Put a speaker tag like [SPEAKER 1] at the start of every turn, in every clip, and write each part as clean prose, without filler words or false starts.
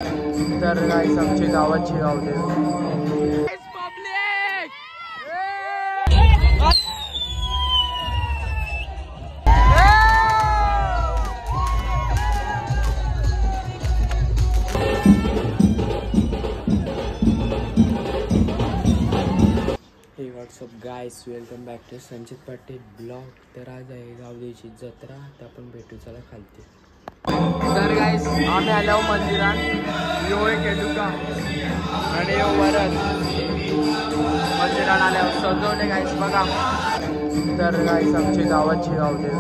[SPEAKER 1] तर गाईस आमची गावाची गावदेवी WhatsApp guys, welcome back to Sanchit Patil blog. तर आज आहे गावदेवीची जत्रा, तर आपण भेटू चला खालती. तर गाइस आम्ही आलो मंदिरात, यो एक दुका आणि यो वरद मंदिरात आल्यावर सजवले गाइस बघा. तर गाइस आमची गावाची गावदेवी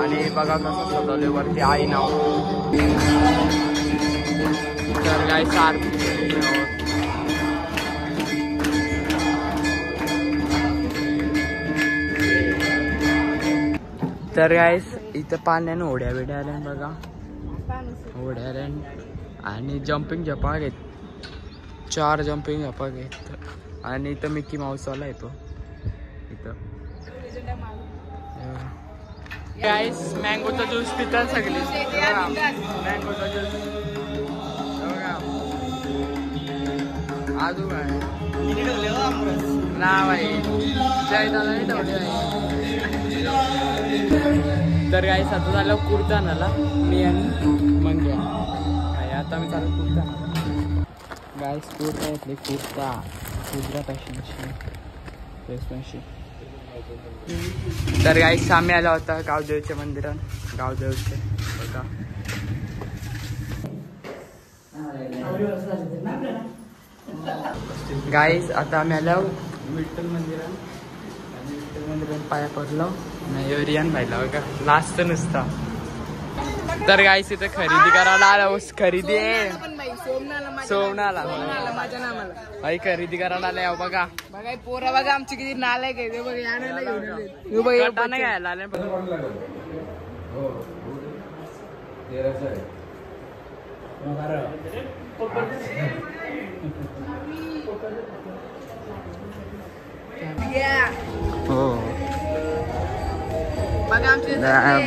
[SPEAKER 1] आणि बघा कसं सजवले, वरती आई नाव. तर गाइस तर गाइस इथं पाण्यानं होड्या बिड्या आल्या बघा, होड्या आल्या आणि जम्पिंग झपाक आहेत, 4 जम्पिंग झपाक आहेत. आणि इथं मिकी माऊसवाला येतो इथं. गाइस मँगोचा ज्यूस पितात सगळे, मँगोचा ज्यूस आजू काय ना भाई, जय दादा नाही ठेवले. तर गाइस आता झालं कुर्तानाला, मी आणि मंग्या आता आम्ही चालू कुर्ताना. गाइस कुर्ता घेतले, कुर्ता फॅशनची ड्रेसची. तर गाइस आम्ही आला होता गावदेवीच्या मंदिरात, गावदेवीचे बघा. गाइस आता आम्ही आलो विठ्ठल मंदिरात, पाया पडलो नाही रियान भाईला बघा, लास्ट नसता. तर गाइस इथं खरेदी करायला आलो, खरेदी आहे सोमनाला भाई, खरेदी करायला आले बघा. बघा पोरा बघा आमची किती नालायक आहे, बघा घ्यायला आले. हो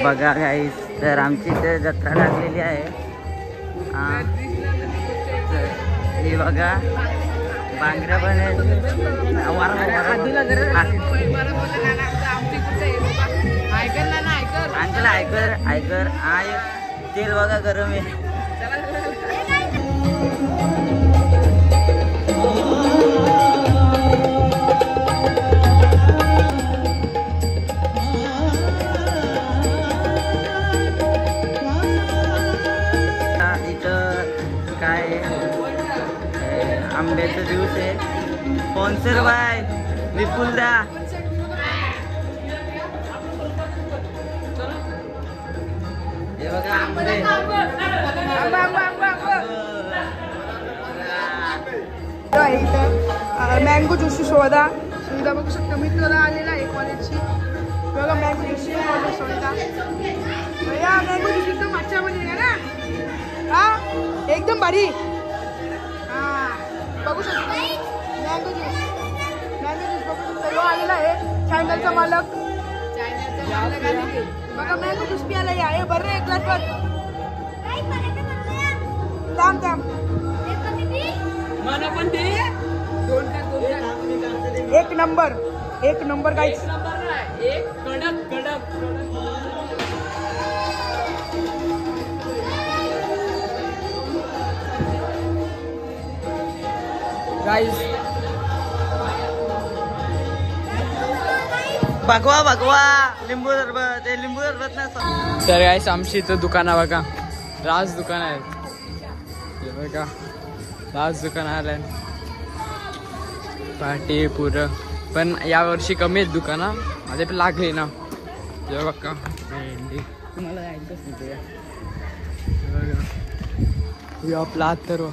[SPEAKER 1] बघा गाईस, तर आमची इथे जत्रा लागलेली आहे. हे बघा बांगड्या पण अंकल ऐकर आय तेल बघा गरम आहे. आंब्याचा ज्यूस आहे, स्पॉन्सर बाय विपुलदा. हे बघा आंबे,
[SPEAKER 2] मँगो ज्यूसची शोधा सुविधा बघू शकता. मित्राला आलेला आहे कॉलेजची, बघा मँगो ज्यूसची सुविधा. मँगो ज्यूस एकदम अच्छा मध्ये ना, हा एकदम भारी. बघू शकता मँगो ज्यूस बघू शकता. यो आलेला आहे चॅनलचा मालक, बघा मँगो ज्यूस प्यायला या. हे बरं एक ग्लास वर थांब मला पण दे. एक नंबर गाइस, एक कडक गाइस.
[SPEAKER 1] भगवा लिंबू सरबत ना. तर गाइस आमची इथं दुकान आहे बघा, राज दुकान आहे बघा, राज दुकान आलंय पाठी पुरं. पण यावर्षी कमी आहेत दुकानं, माझे पण लागले ना. हे बघा तुम्हाला आपला अथर्व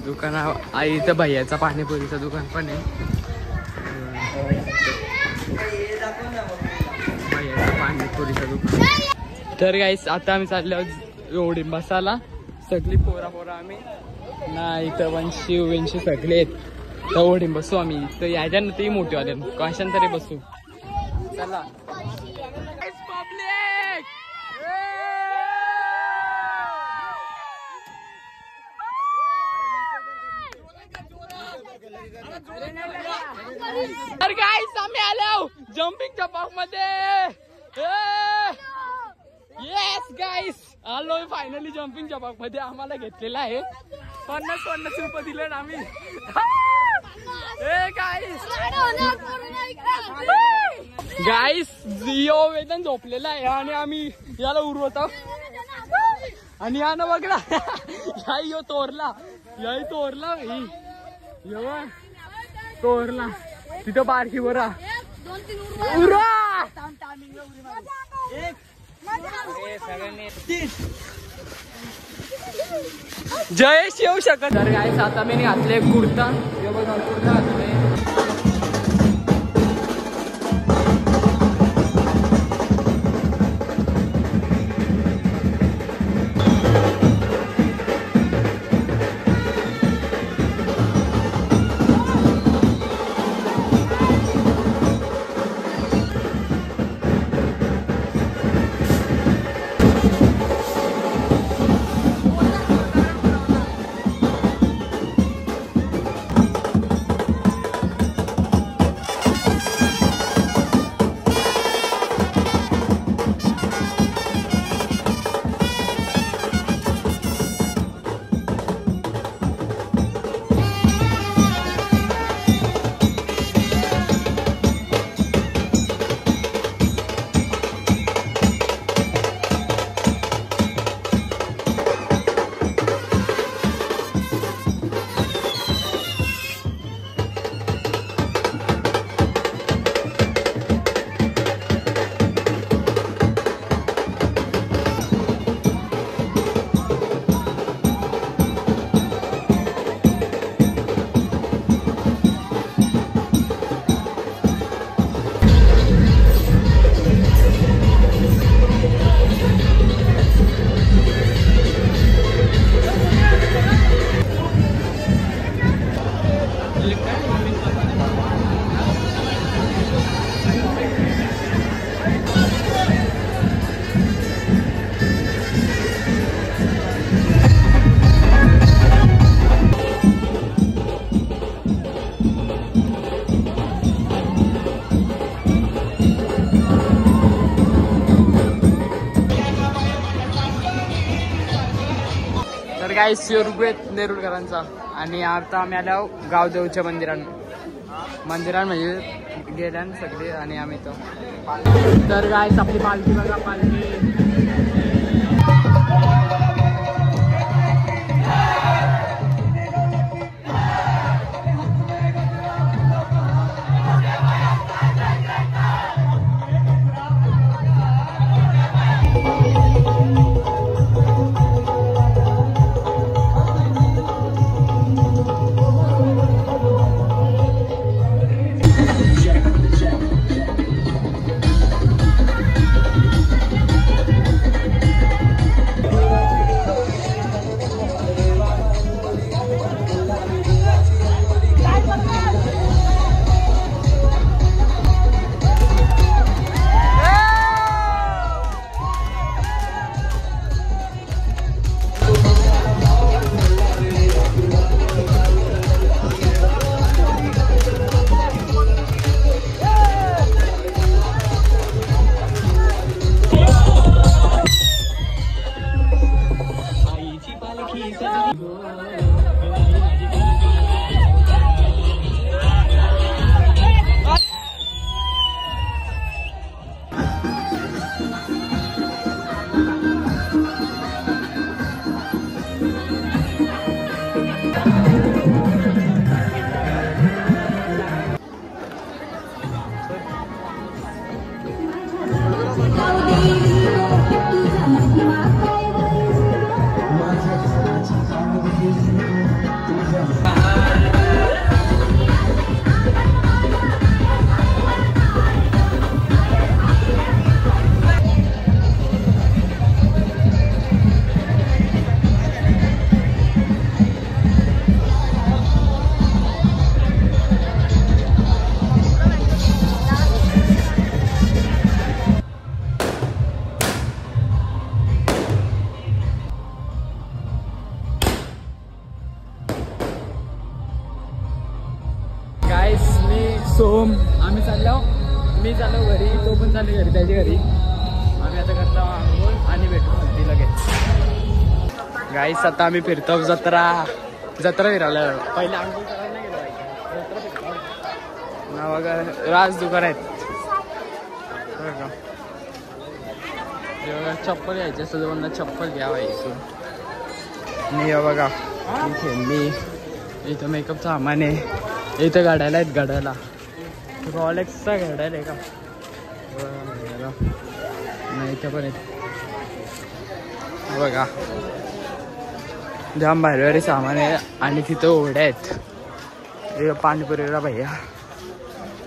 [SPEAKER 1] दुकान आहे इथं. भैयाचा पाणीपुरीचं दुकान पण आहे, भैयाचं पाणीपुरीचं दुकान. तर गाइस आता आम्ही चाललो एवढी बसायला, सगळी पोरा आम्ही ना इथं 120 सगळे आहेत. तर एवढी बसू आम्ही इथं, याच्यानं ते मोठी वाले कशान तरी बसू चला. तर गाईस आम्ही आलो जम्पिंग चपाक मध्ये. येस गाईस आलोय फायनली जम्पिंग चपाक मध्ये. आम्हाला घेतलेला आहे 50 रुपये दिले ना आम्ही. गाईस जिओ वेदन झोपलेला आहे आणि आम्ही याला उरवत आहोत. आणि या ना बघला याही यो तोरला भाई तोरला तिथं बारकी बरा उरा. जयेश येऊ शकत. तर गाईस आता मी घातले कुर्ता. कुर्ता घातले. गाईस शिवरुपेत नेरुळकरांचा. आणि आता आम्ही आलो गावदेवच्या मंदिरात म्हणजे गेल्या सगळे. आणि आम्ही तो तर गाईस आपली पालखी बघा. पालखी सो आम्ही मी चाललो घरी, तो पण चाललो घरी त्याच्या घरी. आम्ही आता करतो आंघोळ आणि भेटू ती लगेच. गाईस आता आम्ही फिरतो जत्रा फिरायला. पहिले आंघोळ करायला गेलो जत्रा फिरतो ना बघा. राज दुकान आहेत बघा. चप्पल घ्यायची असं दोनदा चप्पल घ्यावा इथून. आणि बघा इथे मी इथं मेकअप सामान आहे. इथं गाड्याला आहेत. गाड्याला रॉलेक्सचा घड्याल आहे का नाही इथं पण आहेत बघा. जाम भारी भारी सामान आहे. आणि तिथं ओढ्या आहेत. पाणीपुरीला भैया.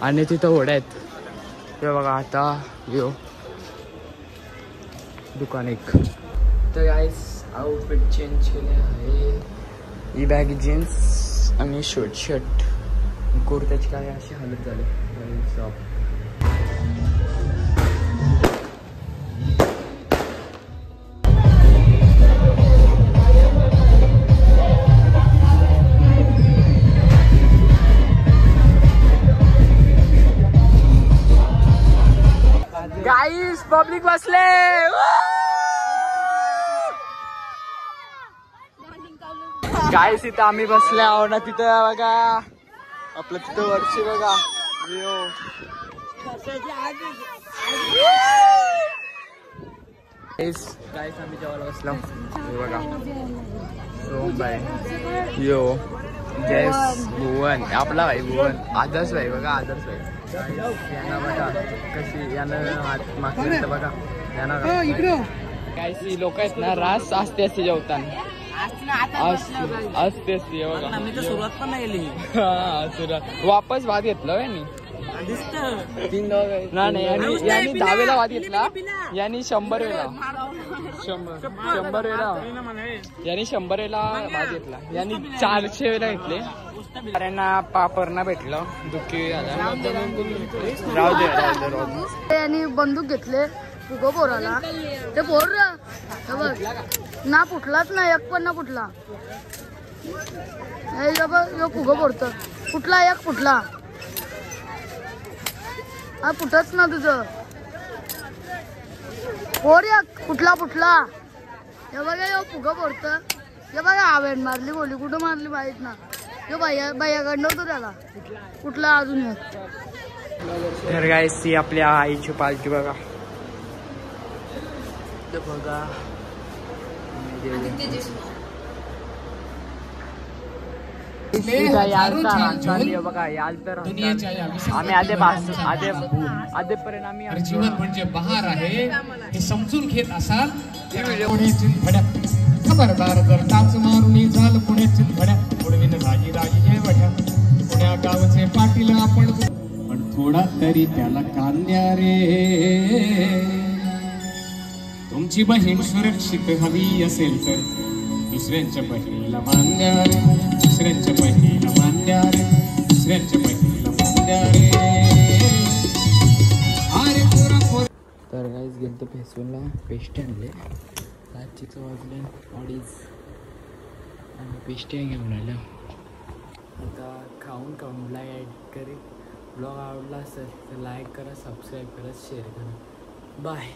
[SPEAKER 1] आणि तिथं ओढ्या आहेत ते बघा. आता यो दुकान एक. तर गाईस आउटफिट चेंज केले आहे. ही बॅग जीन्स आणि शर्ट कुर्त्याची काय अशी हालत झाली. गाईस पब्लिक बसले. गाईस इथं आम्ही बसले आहो ना. तिथं बघा आपलं तिथं वर्षी बघा. गाईस आम्ही जेवायला बसलो बघा. सोम भाई यो जयस भुवन आपला भाई भुवन. आदर्श भाई बघा. आदर्श भाई यांना बघा कशी यानं मागचं बघा. यांना गाईस ही लोक आहेत ना रास असते जेवताना असते बघा.
[SPEAKER 3] सुरुवात पण नाही केली.
[SPEAKER 1] सुरुवात वापस भात घेतलं नाही. यांनी 10 वेळा भात घेतला. यांनी 100 वेळा 100 वेळा यांनी 100 वेळा भात घेतला. यांनी 400 वेळा घेतले. यांना पापड ना भेटलं दुःखी झालं. राहू दे.
[SPEAKER 2] यांनी बंदूक घेतले फुगो पोराला. ते पोर ना फुटलाच नाही. एक पण ना फुटला. फुगो पोरत फुटला. एक फुटला. हा फुटच ना तुझं पोर. एक फुटला. हे बघा यो फुगो पोरत. हे बघा आवेड मारली बोली. कुठं मारली माहित ना. यो बायाकडनं होतो त्याला कुठला अजून एक.
[SPEAKER 1] तर गाईस ती आपल्या आईची पालखी बघा. बघा बघा याल तर आम्ही आधीपर्यंत आम्ही
[SPEAKER 4] जीवन म्हणजे बहार आहे हे समजून घेत असाल. खबरदार जर टाच मारून झाल पुण्याची भड्या उडवीन राजी हे वड्या. पुण्या गावचे पाटील आपण पण थोडा तरी त्याला कांद्या रे. तुमची बहीण सुरक्षित हवी असेल तर दुसऱ्यांच्या बहिणीला मान्या रे. दुसऱ्यांच्या बहिणीला मान्या रे. दुसऱ्यांच्या बहिणीला मान्या रे.
[SPEAKER 1] तर गाईस गेलं फेसबुकला पेस्ट आणले. रात्रीचं वाजले 2:30 आणि पेस्ट्या घेऊन आल्या. आता खाऊन ब्लॉग ॲड करेल. ब्लॉग आवडला असेल तर लाईक करा, सबस्क्राईब करा, शेअर करा. बाय.